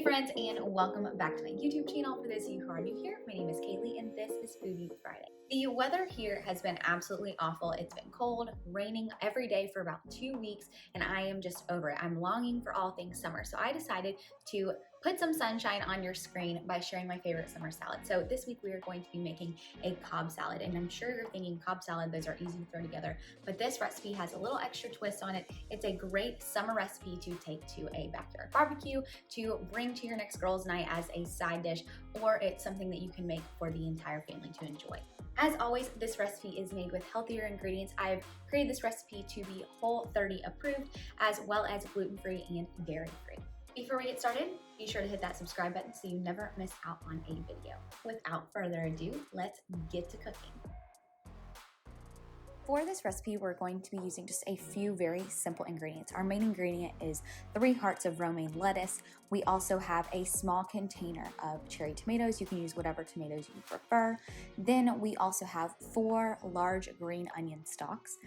Hey friends, and welcome back to my YouTube channel. For those of you who are new here, my name is Kaylee and this is Foodie Friday. The weather here has been absolutely awful. It's been cold, raining every day for about 2 weeks, and I am just over it. I'm longing for all things summer. So I decided to put some sunshine on your screen by sharing my favorite summer salad. So this week we are going to be making a Cobb salad, and I'm sure you're thinking Cobb salad, those are easy to throw together, but this recipe has a little extra twist on it. It's a great summer recipe to take to a backyard barbecue, to bring to your next girls' night as a side dish, or it's something that you can make for the entire family to enjoy. As always, this recipe is made with healthier ingredients. I've created this recipe to be Whole30 approved, as well as gluten-free and dairy-free. Before we get started, be sure to hit that subscribe button so you never miss out on a video. Without further ado, let's get to cooking. For this recipe, we're going to be using just a few very simple ingredients. Our main ingredient is 3 hearts of romaine lettuce. We also have a small container of cherry tomatoes. You can use whatever tomatoes you prefer. Then we also have 4 large green onion stalks,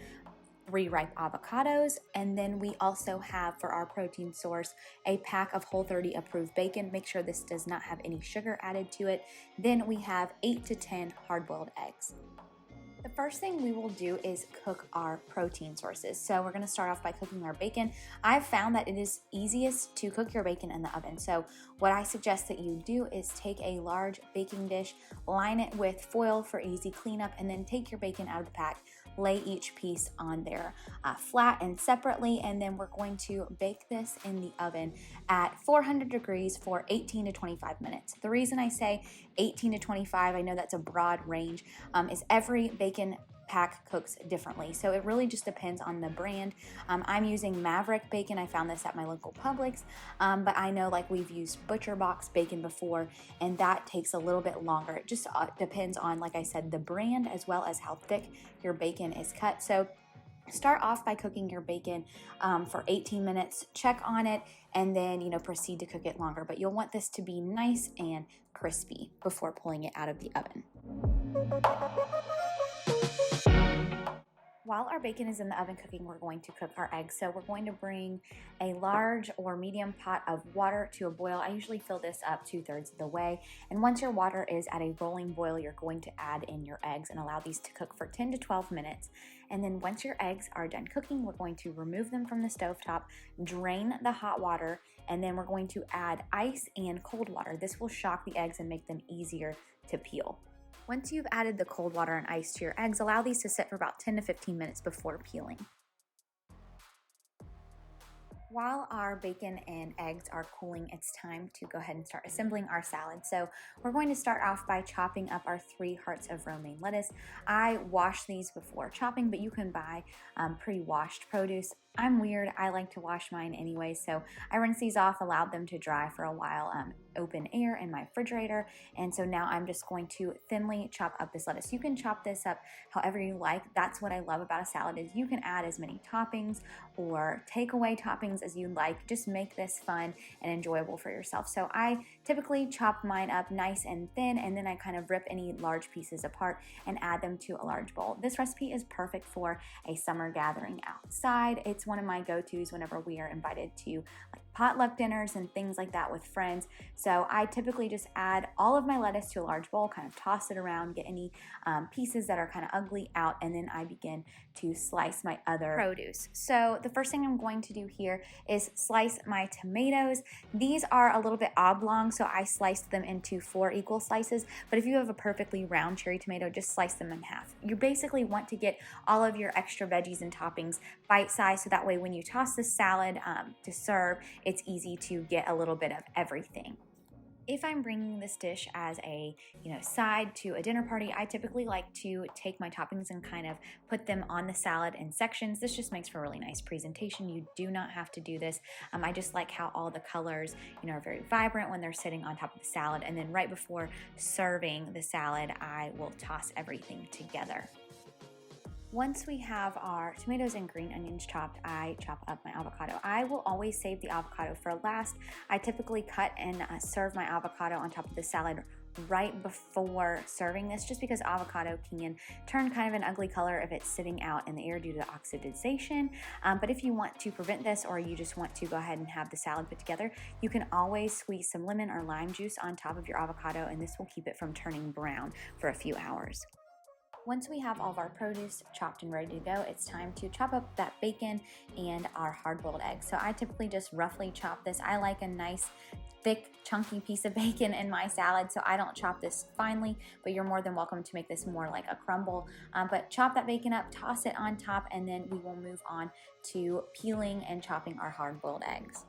3 ripe avocados, and then we also have, for our protein source, a pack of Whole30 approved bacon. Make sure this does not have any sugar added to it. Then we have 8 to 10 hard-boiled eggs. The first thing we will do is cook our protein sources. So we're gonna start off by cooking our bacon. I've found that it is easiest to cook your bacon in the oven. So what I suggest that you do is take a large baking dish, line it with foil for easy cleanup, and then take your bacon out of the pack, lay each piece on there flat and separately, and then we're going to bake this in the oven at 400 degrees for 18 to 25 minutes. The reason I say 18 to 25, I know that's a broad range, is every bacon pack cooks differently. So it really just depends on the brand. I'm using Maverick bacon. I found this at my local Publix, but I know like we've used Butcher Box bacon before, and that takes a little bit longer. It just depends on, like I said, the brand as well as how thick your bacon is cut. So start off by cooking your bacon for 18 minutes, check on it, and then, proceed to cook it longer. But you'll want this to be nice and crispy before pulling it out of the oven. While our bacon is in the oven cooking, we're going to cook our eggs. So we're going to bring a large or medium pot of water to a boil. I usually fill this up 2/3 of the way. And once your water is at a rolling boil, you're going to add in your eggs and allow these to cook for 10 to 12 minutes. And then once your eggs are done cooking, we're going to remove them from the stovetop, drain the hot water, and then we're going to add ice and cold water. This will shock the eggs and make them easier to peel. Once you've added the cold water and ice to your eggs, allow these to sit for about 10 to 15 minutes before peeling. While our bacon and eggs are cooling, it's time to go ahead and start assembling our salad. So we're going to start off by chopping up our 3 hearts of romaine lettuce. I wash these before chopping, but you can buy pre-washed produce. I'm weird, I like to wash mine anyway, so I rinse these off, allowed them to dry for a while, open air in my refrigerator, and so now I'm just going to thinly chop up this lettuce. You can chop this up however you like. That's what I love about a salad, is you can add as many toppings or take away toppings as you like. Just make this fun and enjoyable for yourself. So I typically chop mine up nice and thin, and then I kind of rip any large pieces apart and add them to a large bowl. This recipe is perfect for a summer gathering outside. It's one of my go-tos whenever we are invited to like potluck dinners and things like that with friends. So I typically just add all of my lettuce to a large bowl, kind of toss it around, get any pieces that are kind of ugly out, and then I begin to slice my other produce. So the first thing I'm going to do here is slice my tomatoes. These are a little bit oblong, so I sliced them into 4 equal slices, but if you have a perfectly round cherry tomato, just slice them in half. You basically want to get all of your extra veggies and toppings bite-sized, so that way when you toss the salad to serve, it's easy to get a little bit of everything. If I'm bringing this dish as a side to a dinner party, I typically like to take my toppings and kind of put them on the salad in sections. This just makes for a really nice presentation. You do not have to do this. I just like how all the colors are very vibrant when they're sitting on top of the salad, and then right before serving the salad, I will toss everything together. Once we have our tomatoes and green onions chopped, I chop up my avocado. I will always save the avocado for last. I typically cut and serve my avocado on top of the salad right before serving this, just because avocado can turn kind of an ugly color if it's sitting out in the air due to oxidization. But if you want to prevent this, or you just want to go ahead and have the salad put together, you can always squeeze some lemon or lime juice on top of your avocado, and this will keep it from turning brown for a few hours. Once we have all of our produce chopped and ready to go, it's time to chop up that bacon and our hard-boiled eggs. So I typically just roughly chop this. I like a nice thick chunky piece of bacon in my salad, so I don't chop this finely, but you're more than welcome to make this more like a crumble. But chop that bacon up, toss it on top, and then we will move on to peeling and chopping our hard-boiled eggs.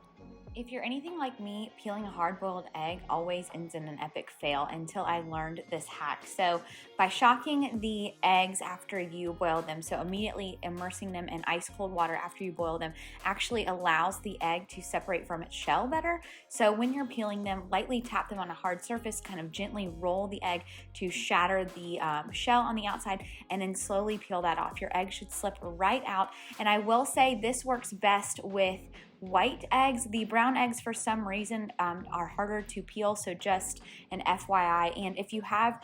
If you're anything like me, peeling a hard-boiled egg always ends in an epic fail until I learned this hack. So by shocking the eggs after you boil them, so immediately immersing them in ice cold water after you boil them, actually allows the egg to separate from its shell better. So when you're peeling them, lightly tap them on a hard surface, kind of gently roll the egg to shatter the shell on the outside, and then slowly peel that off. Your egg should slip right out. And I will say this works best with white eggs. The brown eggs, for some reason, are harder to peel, so just an FYI. And if you have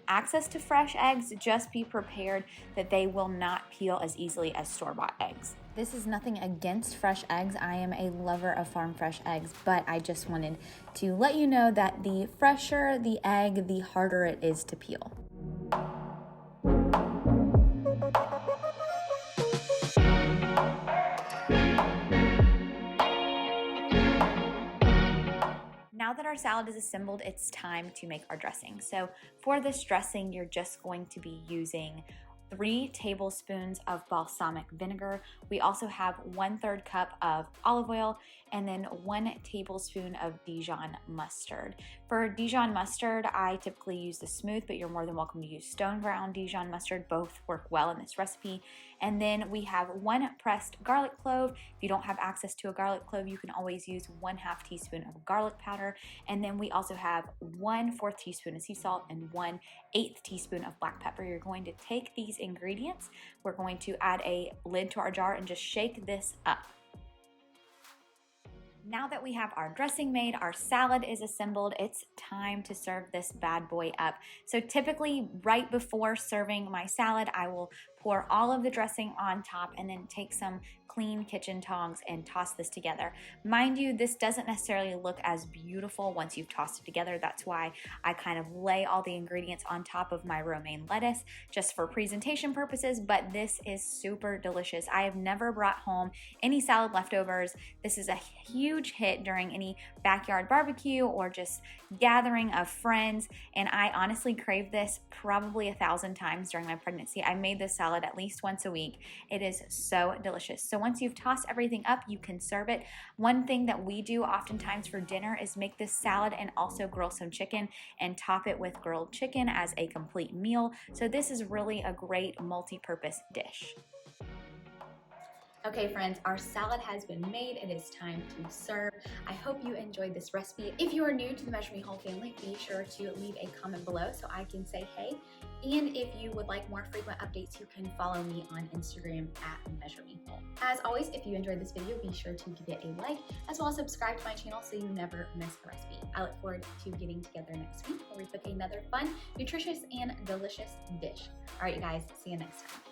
access to fresh eggs, just be prepared that they will not peel as easily as store-bought eggs. This is nothing against fresh eggs. I am a lover of farm fresh eggs, but I just wanted to let you know that the fresher the egg, the harder it is to peel. Now that our salad is assembled, it's time to make our dressing. So for this dressing, you're just going to be using 3 tablespoons of balsamic vinegar. We also have 1/3 cup of olive oil, and then 1 tablespoon of Dijon mustard. For Dijon mustard, I typically use the smooth, but you're more than welcome to use stone ground Dijon mustard. Both work well in this recipe. And then we have 1 pressed garlic clove. If you don't have access to a garlic clove, you can always use 1/2 teaspoon of garlic powder. And then we also have 1/4 teaspoon of sea salt and 1/8 teaspoon of black pepper. You're going to take these ingredients, we're going to add a lid to our jar and just shake this up. Now that we have our dressing made, our salad is assembled, it's time to serve this bad boy up. So typically right before serving my salad, I will pour all of the dressing on top and then take some clean kitchen tongs and toss this together. Mind you, this doesn't necessarily look as beautiful once you've tossed it together. That's why I kind of lay all the ingredients on top of my romaine lettuce just for presentation purposes, but this is super delicious. I have never brought home any salad leftovers. This is a huge hit during any backyard barbecue or just gathering of friends, and I honestly crave this probably 1,000 times during my pregnancy. I made this salad at least once a week. It is so delicious. So once you've tossed everything up, you can serve it. One thing that we do oftentimes for dinner is make this salad and also grill some chicken and top it with grilled chicken as a complete meal. So this is really a great multi-purpose dish. Okay friends, our salad has been made. It is time to serve. I hope you enjoyed this recipe. If you are new to the Measure Me Whole family, be sure to leave a comment below so I can say hey. And if you would like more frequent updates, you can follow me on Instagram at Measure Me Whole. As always, if you enjoyed this video, be sure to give it a like, as well as subscribe to my channel so you never miss a recipe. I look forward to getting together next week where we cook another fun, nutritious, and delicious dish. All right, you guys, see you next time.